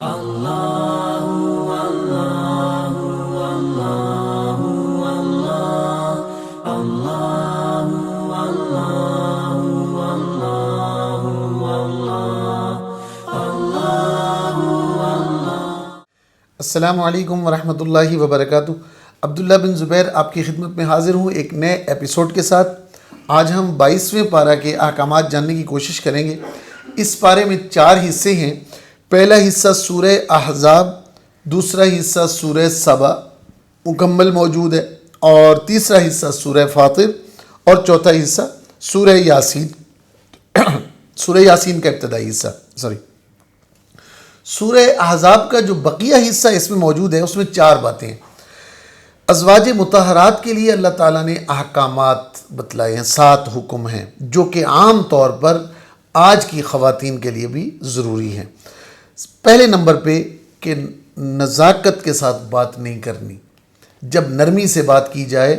السلام علیکم ورحمۃ اللہ وبرکاتہ۔ عبداللہ بن زبیر آپ کی خدمت میں حاضر ہوں ایک نئے ایپیسوڈ کے ساتھ۔ آج ہم 22ویں پارہ کے احکامات جاننے کی کوشش کریں گے۔ اس پارے میں 4 حصے ہیں۔ پہلا حصہ سورہ احزاب، دوسرا حصہ سورہ سبا مکمل موجود ہے، اور تیسرا حصہ سورہ فاطر، اور چوتھا حصہ سورہ یاسین سورہ یاسین کا ابتدائی حصہ سورہ احزاب کا جو بقیہ حصہ اس میں موجود ہے، اس میں 4 باتیں ہیں۔ ازواج مطہرات کے لیے اللہ تعالیٰ نے احکامات بتلائے ہیں، 7 حکم ہیں جو کہ عام طور پر آج کی خواتین کے لیے بھی ضروری ہیں۔ پہلے نمبر پہ کہ نزاکت کے ساتھ بات نہیں کرنی۔ جب نرمی سے بات کی جائے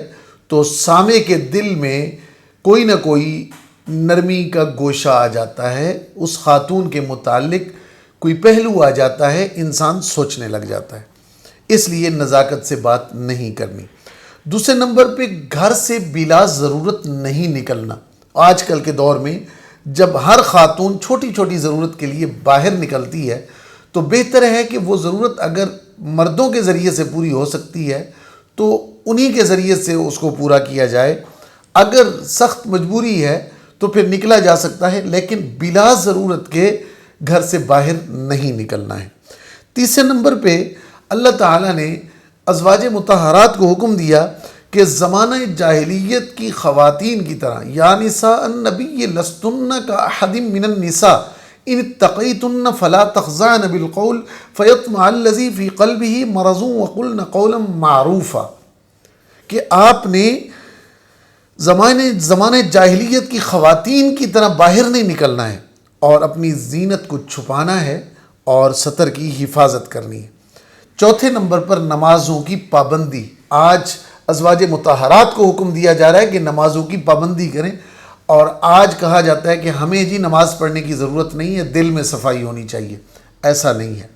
تو سامع کے دل میں کوئی نہ کوئی نرمی کا گوشہ آ جاتا ہے، اس خاتون کے متعلق کوئی پہلو آ جاتا ہے، انسان سوچنے لگ جاتا ہے، اس لیے نزاکت سے بات نہیں کرنی۔ دوسرے نمبر پہ گھر سے بلا ضرورت نہیں نکلنا۔ آج کل کے دور میں جب ہر خاتون چھوٹی چھوٹی ضرورت کے لیے باہر نکلتی ہے تو بہتر ہے کہ وہ ضرورت اگر مردوں کے ذریعے سے پوری ہو سکتی ہے تو انہی کے ذریعے سے اس کو پورا کیا جائے۔ اگر سخت مجبوری ہے تو پھر نکلا جا سکتا ہے، لیکن بلا ضرورت کے گھر سے باہر نہیں نکلنا ہے۔ تیسرے نمبر پہ اللہ تعالیٰ نے ازواج مطہرات کو حکم دیا کہ زمانہ جاہلیت کی خواتین کی طرح، یا نساء النبی لستن کاحد من النساء ان اتقیتن فلا تخضعن بالقول فیطمع الذی فی قلبہ مرض وقلن قولا معروفا، کہ آپ نے زمانے جاہلیت کی خواتین کی طرح باہر نہیں نکلنا ہے، اور اپنی زینت کو چھپانا ہے اور ستر کی حفاظت کرنی ہے۔ چوتھے نمبر پر نمازوں کی پابندی۔ آج ازواج مطہرات کو حکم دیا جا رہا ہے کہ نمازوں کی پابندی کریں، اور آج کہا جاتا ہے کہ ہمیں جی نماز پڑھنے کی ضرورت نہیں ہے، دل میں صفائی ہونی چاہیے۔ ایسا نہیں ہے۔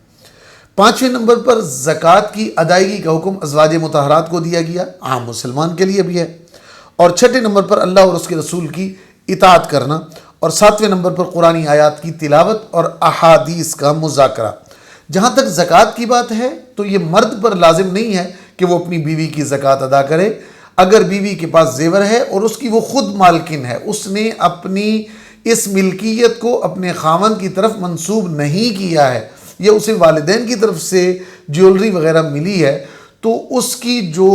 5ویں نمبر پر زکوٰۃ کی ادائیگی کا حکم ازواج مطہرات کو دیا گیا، عام مسلمان کے لیے بھی ہے۔ اور 6 نمبر پر اللہ اور اس کے رسول کی اطاعت کرنا، اور 7ویں نمبر پر قرآنی آیات کی تلاوت اور احادیث کا مذاکرہ۔ جہاں تک زکوٰۃ کی بات ہے تو یہ مرد پر لازم نہیں ہے کہ وہ اپنی بیوی کی زکوٰۃ ادا کرے۔ اگر بیوی کے پاس زیور ہے اور اس کی وہ خود مالکن ہے، اس نے اپنی اس ملکیت کو اپنے خاوند کی طرف منسوب نہیں کیا ہے، یا اسے والدین کی طرف سے جیولری وغیرہ ملی ہے، تو اس کی جو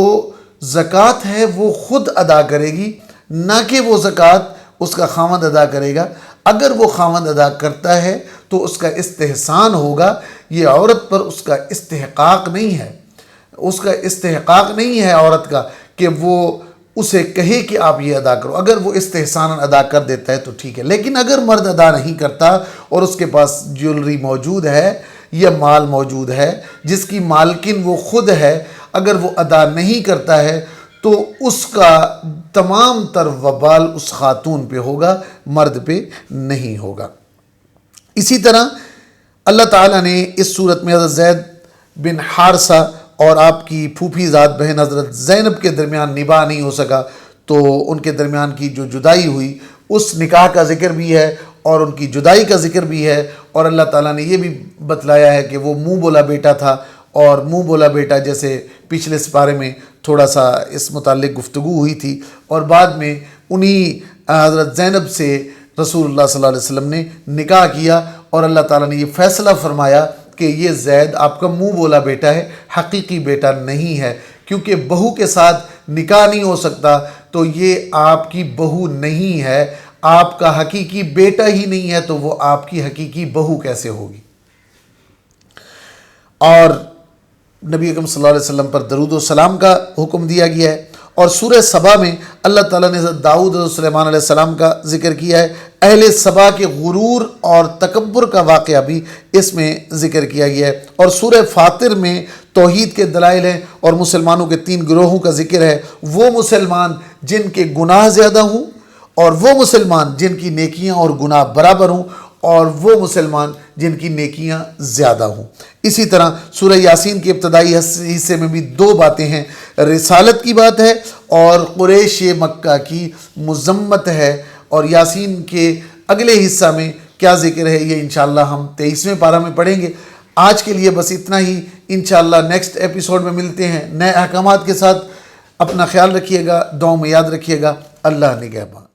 زکوٰۃ ہے وہ خود ادا کرے گی، نہ کہ وہ زکوٰۃ اس کا خاوند ادا کرے گا۔ اگر وہ خاوند ادا کرتا ہے تو اس کا استحسان ہوگا، یہ عورت پر اس کا استحقاق نہیں ہے۔ اس کا استحقاق نہیں ہے عورت کا کہ وہ اسے کہے کہ آپ یہ ادا کرو۔ اگر وہ استحسان ادا کر دیتا ہے تو ٹھیک ہے، لیکن اگر مرد ادا نہیں کرتا اور اس کے پاس جیولری موجود ہے یا مال موجود ہے جس کی مالکن وہ خود ہے، اگر وہ ادا نہیں کرتا ہے تو اس کا تمام تر وبال اس خاتون پہ ہوگا، مرد پہ نہیں ہوگا۔ اسی طرح اللہ تعالیٰ نے اس صورت میں حضرت زید بن حارثہ اور آپ کی پھوپھی ذات بہن حضرت زینب کے درمیان نباہ نہیں ہو سکا، تو ان کے درمیان کی جو جدائی ہوئی اس نکاح کا ذکر بھی ہے اور ان کی جدائی کا ذکر بھی ہے، اور اللہ تعالیٰ نے یہ بھی بتلایا ہے کہ وہ منہ بولا بیٹا تھا، اور منہ بولا بیٹا جیسے پچھلے سپارے میں تھوڑا سا اس متعلق گفتگو ہوئی تھی، اور بعد میں انہی حضرت زینب سے رسول اللہ صلی اللہ علیہ وسلم نے نکاح کیا، اور اللہ تعالیٰ نے یہ فیصلہ فرمایا کہ یہ زید آپ کا منہ بولا بیٹا ہے، حقیقی بیٹا نہیں ہے، کیونکہ بہو کے ساتھ نکاح نہیں ہو سکتا تو یہ آپ کی بہو نہیں ہے، آپ کا حقیقی بیٹا ہی نہیں ہے تو وہ آپ کی حقیقی بہو کیسے ہوگی۔ اور نبی اکرم صلی اللہ علیہ وسلم پر درود و سلام کا حکم دیا گیا ہے، اور سورہ سبا میں اللہ تعالیٰ نے حضرت داؤد اور سلیمان علیہ السلام کا ذکر کیا ہے۔ اہل سبا کے غرور اور تکبر کا واقعہ بھی اس میں ذکر کیا گیا ہے، اور سورہ فاطر میں توحید کے دلائل ہیں اور مسلمانوں کے 3 گروہوں کا ذکر ہے۔ وہ مسلمان جن کے گناہ زیادہ ہوں، اور وہ مسلمان جن کی نیکیاں اور گناہ برابر ہوں، اور وہ مسلمان جن کی نیکیاں زیادہ ہوں۔ اسی طرح سورہ یاسین کے ابتدائی حصے میں بھی دو باتیں ہیں، رسالت کی بات ہے اور قریش مکہ کی مذمت ہے، اور یاسین کے اگلے حصہ میں کیا ذکر ہے یہ انشاءاللہ ہم 23ویں پارہ میں پڑھیں گے۔ آج کے لیے بس اتنا ہی، انشاءاللہ نیکسٹ ایپیسوڈ میں ملتے ہیں نئے احکامات کے ساتھ۔ اپنا خیال رکھیے گا، دعاؤں میں یاد رکھیے گا۔ اللہ نگہبان۔